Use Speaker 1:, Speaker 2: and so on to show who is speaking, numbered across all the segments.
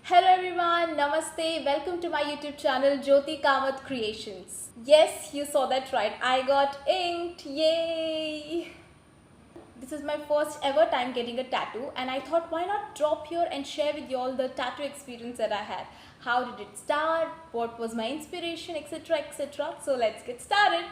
Speaker 1: Hello everyone, Namaste, welcome to my YouTube channel Jyoti Kamath Creations. Yes, you saw that right, I got inked, yay! This is my first ever time getting a tattoo and I thought why not drop here and share with you all the tattoo experience that I had. How did it start, what was my inspiration, etc, etc. So let's get started.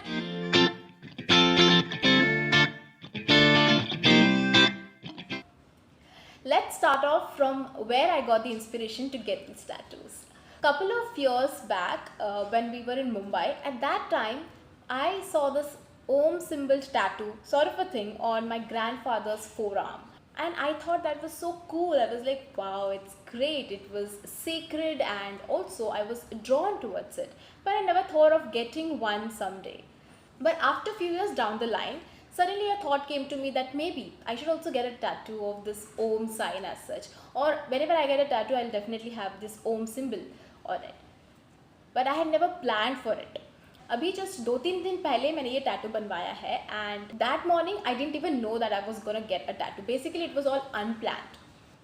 Speaker 1: Let's start off from where I got the inspiration to get these tattoos. Couple of years back, when we were in Mumbai, at that time I saw this Om symbol tattoo, sort of a thing, on my grandfather's forearm. And I thought that was so cool. I was like, wow, it's great. It was sacred, and also I was drawn towards it. But I never thought of getting one someday. But after a few years down the line, suddenly a thought came to me that maybe I should also get a tattoo of this Om sign as such. Or whenever I get a tattoo, I'll definitely have this Om symbol on it. But I had never planned for it. अभी just 2-3 दिन पहले मैंने ये tattoo बनवाया है and that morning I didn't even know that I was gonna get a tattoo. Basically it was all unplanned.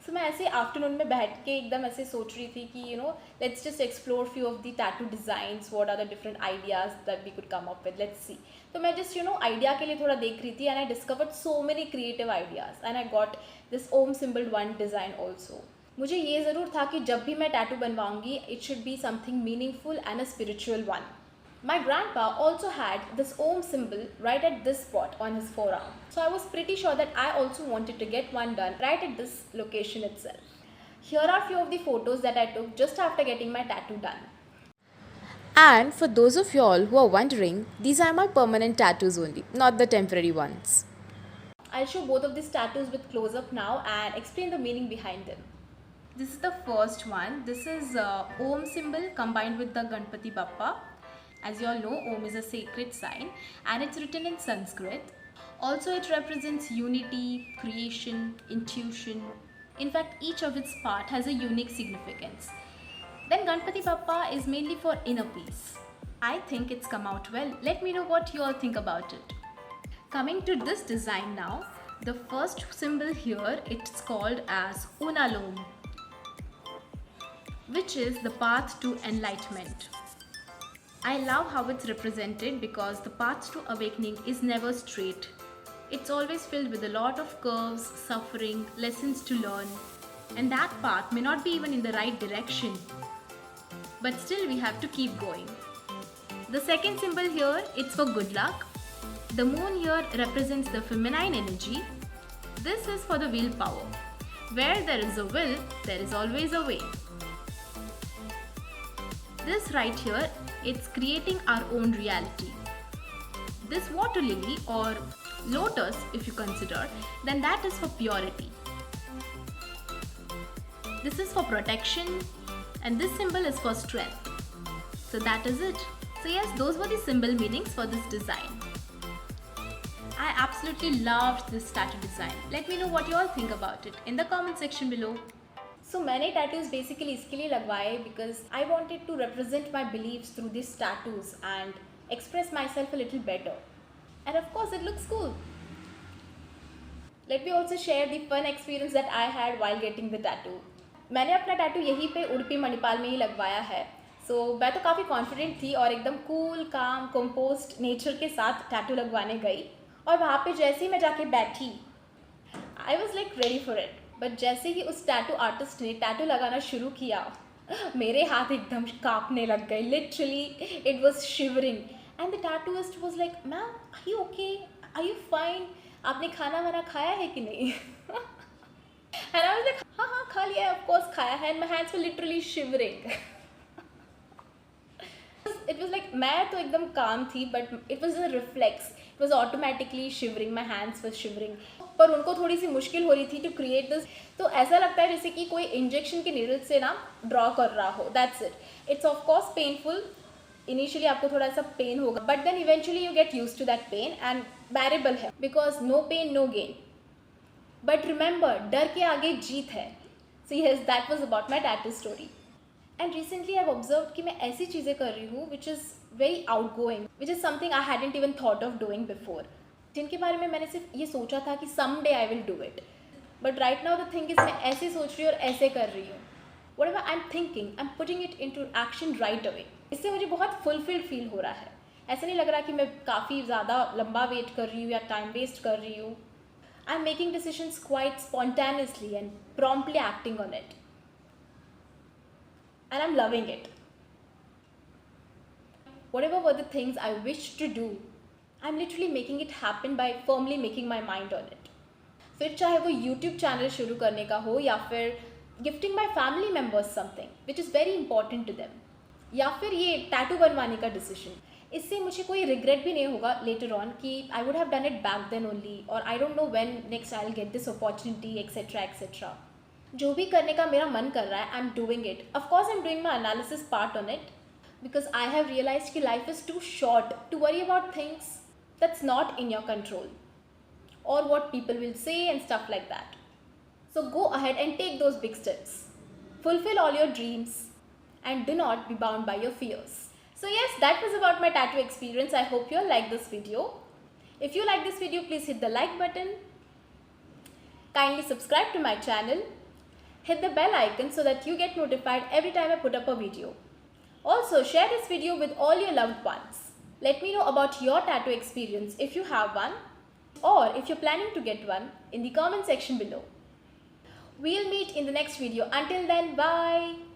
Speaker 1: So मैं ऐसे afternoon में बैठ के एकदम ऐसे सोच रही थी कि let's just explore few of the tattoo designs, what are the different ideas that we could come up with, let's see. तो मैं जस्ट आइडिया के लिए थोड़ा देख रही थी and I discovered so many creative ideas and I got this Om symbol one design also. मुझे ये ज़रूर था कि जब भी मैं टैटू बनवाऊंगी it should be something meaningful and a spiritual one. My grandpa also had this Om symbol right at this spot on his forearm. So I was pretty sure that I also wanted to get one done right at this location itself. Here are few of the photos that I took just after getting my tattoo done.
Speaker 2: And for those of y'all who are wondering, these are my permanent tattoos only, not the temporary ones.
Speaker 1: I'll show both of these tattoos with close up now and explain the meaning behind them. This is the first one. This is Om symbol combined with the Ganpati Bappa. As you all know, Om is a sacred sign and it's written in Sanskrit. Also, it represents unity, creation, intuition. In fact, each of its part has a unique significance. Then Ganpati Bappa is mainly for inner peace. I think it's come out well. Let me know what you all think about it. Coming to this design now, the first symbol here, it's called as Unalom, which is the path to enlightenment. I love how it's represented because the path to awakening is never straight. It's always filled with a lot of curves, suffering, lessons to learn, and that path may not be even in the right direction. But still we have to keep going. The second symbol here, it's for good luck. The moon here represents the feminine energy. This is for the willpower. Where there is a will, there is always a way. This right here, it's creating our own reality. This water lily or lotus, if you consider, then that is for purity. This is for protection and this symbol is for strength. So that is it. So yes, those were the symbol meanings for this design. I absolutely loved this tattoo design. Let me know what you all think about it in the comment section below. So मैंने tattoos basically इसके लिए लगवाए because I wanted to represent my beliefs through these tattoos and express myself a little better. And of course it looks cool. Let me also share the fun experience that I had while getting the tattoo. मैंने अपना tattoo यहीं पे उडुपी मणिपाल में ही लगवाया है. So मैं तो काफ़ी confident थी और एकदम cool, calm, composed nature के साथ tattoo लगवाने गई. और वहाँ पे जैसे ही मैं जाके बैठी, I was like ready for it. But जैसे ही उस टैटू आर्टिस्ट ने टैटू लगाना शुरू किया, मेरे हाथ एकदम कांपने लग गए. Literally it was shivering and the tattooist was like, ma'am are you okay, are you fine, आपने खाना वाना खाया है कि नहीं? एंड आई वाज लाइक हाँ हाँ खा लिया है, ऑफ कोर्स खाया है. And my hands were literally shivering. It was like मैं तो एकदम काम थी but it was a reflex. It was automatically shivering, my hands was shivering. पर उनको थोड़ी सी मुश्किल हो रही थी टू क्रिएट दिस. तो ऐसा लगता है जैसे कि कोई इंजेक्शन के नीडल से ना ड्रॉ कर रहा हो. That's it. It's of course painful. Initially आपको थोड़ा सा पेन होगा but then eventually you get used to that pain and bearable है because no pain no gain. But remember, डर के आगे जीत है. So yes, that was about my tattoo story. And recently I have observe कि मैं ऐसी चीज़ें कर रही हूँ which is very outgoing, which is something I hadn't even thought of doing before, जिनके बारे में मैंने सिर्फ ये सोचा था कि some day I will do it. But right now the thing is मैं ऐसे सोच रही हूँ और ऐसे कर रही हूँ. whatever I'm thinking, I'm putting it into action right away. इससे मुझे बहुत फुलफिल्ड फील हो रहा है. ऐसा नहीं लग रहा कि मैं काफ़ी ज़्यादा लंबा वेट कर रही हूँ या टाइम वेस्ट कर रही हूँ. I'm making decisions quite spontaneously and promptly acting on it. And I'm loving it. Whatever were the things I wished to do, I'm literally making it happen by firmly making my mind on it. फिर चाहे वो YouTube channel शुरू करने का हो या फिर gifting my family members something which is very important to them, या फिर ये टैटू बनवाने का डिसीजन. इससे मुझे कोई रिग्रेट भी नहीं होगा लेटर ऑन कि I would have done it back then only, और I don't know when next I will get this opportunity etcetera etcetera. जो भी करने का मेरा मन कर रहा है, I am doing it. Of course I am doing my analysis part on it because I have realized कि life is too short to worry about things that's not in your control or what people will say and stuff like that. So go ahead and take those big steps. Fulfill all your dreams and do not be bound by your fears. So yes, that was about my tattoo experience. I hope you all like this video. If you like this video, please hit the like button. Kindly subscribe to my channel. Hit the bell icon so that you get notified every time I put up a video. Also, share this video with all your loved ones. Let me know about your tattoo experience if you have one, or if you're planning to get one, in the comment section below. We'll meet in the next video. Until then, bye.